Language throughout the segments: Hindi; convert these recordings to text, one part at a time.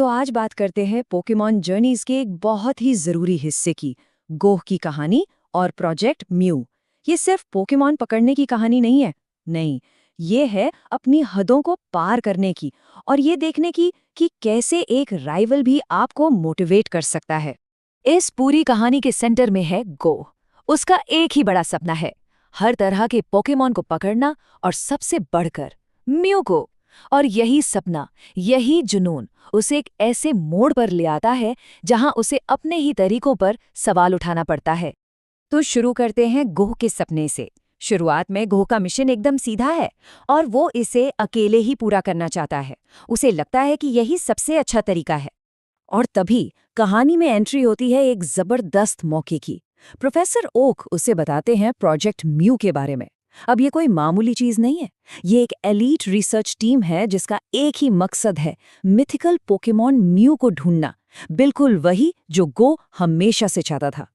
तो आज बात करते हैं पोकेमॉन जर्नीज के एक बहुत ही जरूरी हिस्से की, गोह की कहानी और प्रोजेक्ट म्यू। ये सिर्फ पोकेमॉन पकड़ने की कहानी नहीं है, नहीं, ये है अपनी हदों को पार करने की और ये देखने की कि कैसे एक राइवल भी आपको मोटिवेट कर सकता है। इस पूरी कहानी के सेंटर में है गोह। उसका एक ही बड़ा सपना है, हर तरह के पोकेमॉन को पकड़ना और सबसे बढ़कर म्यू को। और यही सपना, यही जुनून उसे एक ऐसे मोड़ पर ले आता है जहां उसे अपने ही तरीकों पर सवाल उठाना पड़ता है। तो शुरू करते हैं गोह के सपने से। शुरुआत में गोह का मिशन एकदम सीधा है और वो इसे अकेले ही पूरा करना चाहता है। उसे लगता है कि यही सबसे अच्छा तरीका है। और तभी कहानी में एंट्री होती है एक जबरदस्त मौके की। प्रोफेसर ओक उसे बताते हैं प्रोजेक्ट म्यू के बारे में। अब ये कोई मामूली चीज नहीं है, ये एक एलीट रिसर्च टीम है जिसका एक ही मकसद है, मिथिकल पोकेमॉन म्यू को ढूंढना। बिल्कुल वही जो गो हमेशा से चाहता था।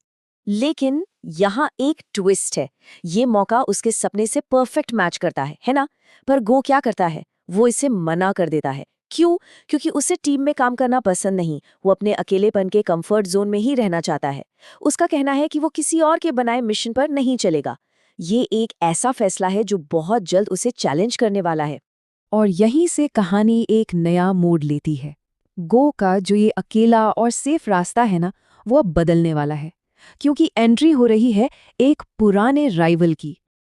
लेकिन यहाँ एक ट्विस्ट है। ये मौका उसके सपने से परफेक्ट मैच करता है ना? पर गो क्या करता है? वो इसे मना कर देता है। क्यों? क्योंकि उसे टीम में काम करना पसंद नहीं। वो अपने अकेलेपन के कंफर्ट जोन में ही रहना चाहता है। उसका कहना है कि वो किसी और के बनाए मिशन पर नहीं चलेगा। ये एक ऐसा फैसला है जो बहुत जल्द उसे चैलेंज करने वाला है। और यहीं से कहानी एक नया मोड़ लेती है। गो का जो ये अकेला और सेफ रास्ता है ना, वो अब बदलने वाला है, क्योंकि एंट्री हो रही है एक पुराने राइवल की।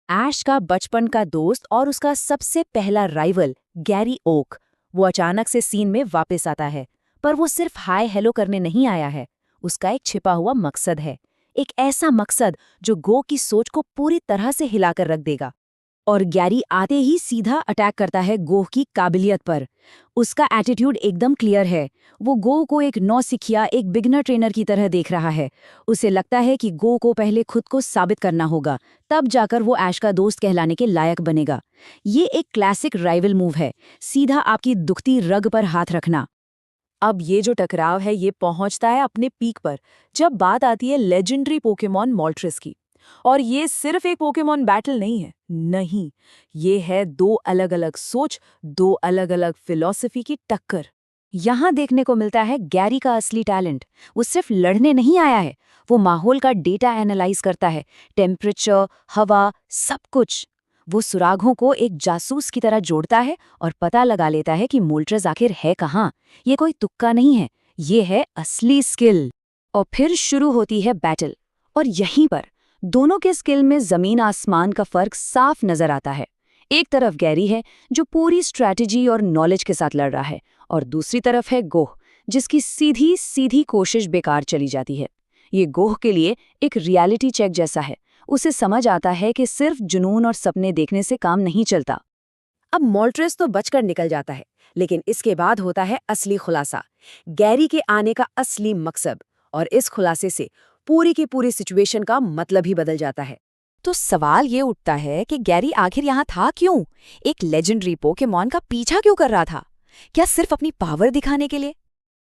ऐश का बचपन का दोस्त और उसका सबसे पहला राइवल गैरी ओक। वो अचानक से सीन में वापस आता है, पर वो सिर्फ हाय हेलो करने नहीं आया है। उसका एक छिपा हुआ मकसद है, एक ऐसा मकसद जो गो की सोच को पूरी तरह से हिलाकर रख देगा। और गैरी आते ही सीधा अटैक करता है गोह की काबिलियत पर। उसका एटीट्यूड एकदम क्लियर है। वो गो को एक नौसिखिया, एक बिगनर ट्रेनर की तरह देख रहा है। उसे लगता है कि गो को पहले खुद को साबित करना होगा, तब जाकर वो ऐश का दोस्त कहलाने के लायक बनेगा। ये एक क्लासिक राइवल मूव है, सीधा आपकी दुखती रग पर हाथ रखना। अब ये जो टकराव है ये पहुंचता है अपने पीक पर जब बात आती है लेजेंडरी पोकेमॉन मोल्ट्रेस की। और ये सिर्फ एक पोकेमॉन बैटल नहीं है, नहीं, ये है दो अलग अलग सोच, दो अलग अलग फिलॉसफी की टक्कर। यहाँ देखने को मिलता है गैरी का असली टैलेंट। वो सिर्फ लड़ने नहीं आया है, वो माहौल का डेटा एनालाइज करता है, टेम्परेचर, हवा, सब कुछ। वो सुरागों को एक जासूस की तरह जोड़ता है और पता लगा लेता है कि मोल्ट्रेस आखिर है कहाँ। ये कोई तुक्का नहीं है, ये है असली स्किल। और फिर शुरू होती है बैटल, और यहीं पर दोनों के स्किल में जमीन आसमान का फर्क साफ नजर आता है। एक तरफ गैरी है जो पूरी स्ट्रैटेजी और नॉलेज के साथ लड़ रहा है, और दूसरी तरफ है गोह जिसकी सीधी सीधी कोशिश बेकार चली जाती है। ये गोह के लिए एक रियलिटी चेक जैसा है। उसे समझ आता है कि सिर्फ जुनून और सपने देखने से काम नहीं चलता। अब मोल्ट्रेस तो बचकर निकल जाता है, लेकिन इसके बाद होता है असली खुलासा, गैरी के आने का असली मकसद। और इस खुलासे से पूरी की पूरी सिचुएशन का मतलब ही बदल जाता है। तो सवाल ये उठता है कि गैरी आखिर यहाँ था क्यों? एक लेजेंडरी पोकेमॉन का पीछा क्यों कर रहा था? क्या सिर्फ अपनी पावर दिखाने के लिए?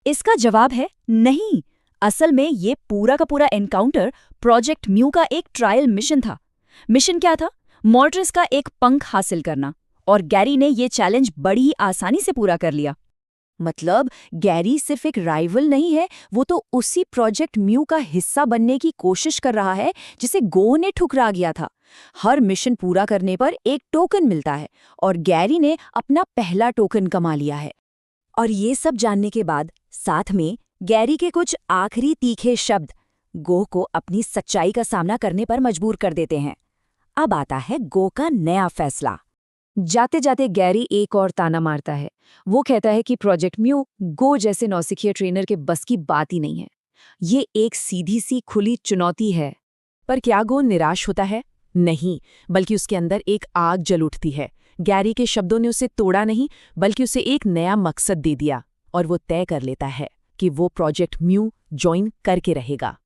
इसका जवाब है नहीं। असल में ये पूरा का पूरा एनकाउंटर प्रोजेक्ट म्यू का एक ट्रायल मिशन था। मिशन क्या था? मोल्ट्रेस का एक पंख हासिल करना, और गैरी ने ये चैलेंज बड़ी ही आसानी से पूरा कर लिया। मतलब गैरी सिर्फ एक राइवल नहीं है, वो तो उसी प्रोजेक्ट म्यू का हिस्सा बनने की कोशिश कर रहा है जिसे गो ने ठुकरा गया था। हर मिशन पूरा करने पर एक टोकन मिलता है, और गैरी ने अपना पहला टोकन कमा लिया है। और ये सब जानने के बाद साथ में गैरी के कुछ आखिरी तीखे शब्द गो को अपनी सच्चाई का सामना करने पर मजबूर कर देते हैं। अब आता है गो का नया फैसला। जाते जाते गैरी एक और ताना मारता है। वो कहता है कि प्रोजेक्ट म्यू गो जैसे नौसिखिया ट्रेनर के बस की बात ही नहीं है। ये एक सीधी सी खुली चुनौती है। पर क्या गो निराश होता है? नहीं, बल्कि उसके अंदर एक आग जल उठती है। गैरी के शब्दों ने उसे तोड़ा नहीं, बल्कि उसे एक नया मकसद दे दिया, और वो तय कर लेता है कि वो प्रोजेक्ट म्यू ज्वाइन करके रहेगा।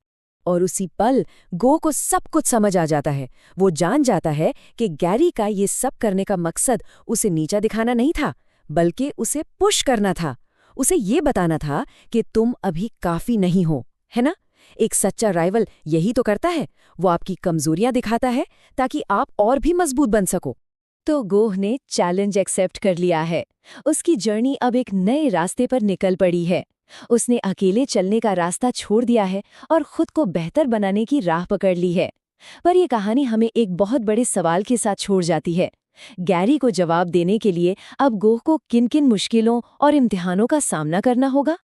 और उसी पल गो को सब कुछ समझ आ जाता है। वो जान जाता है कि गैरी का ये सब करने का मकसद उसे नीचा दिखाना नहीं था, बल्कि उसे पुश करना था। उसे ये बताना था कि तुम अभी काफी नहीं हो, है ना? एक सच्चा राइवल यही तो करता है, वो आपकी कमजोरियां दिखाता है ताकि आप और भी मजबूत बन सको। तो गोह ने चैलेंज एक्सेप्ट कर लिया है। उसकी जर्नी अब एक नए रास्ते पर निकल पड़ी है। उसने अकेले चलने का रास्ता छोड़ दिया है और खुद को बेहतर बनाने की राह पकड़ ली है। पर यह कहानी हमें एक बहुत बड़े सवाल के साथ छोड़ जाती है। गैरी को जवाब देने के लिए अब गोह को किन किन मुश्किलों और इम्तिहानों का सामना करना होगा?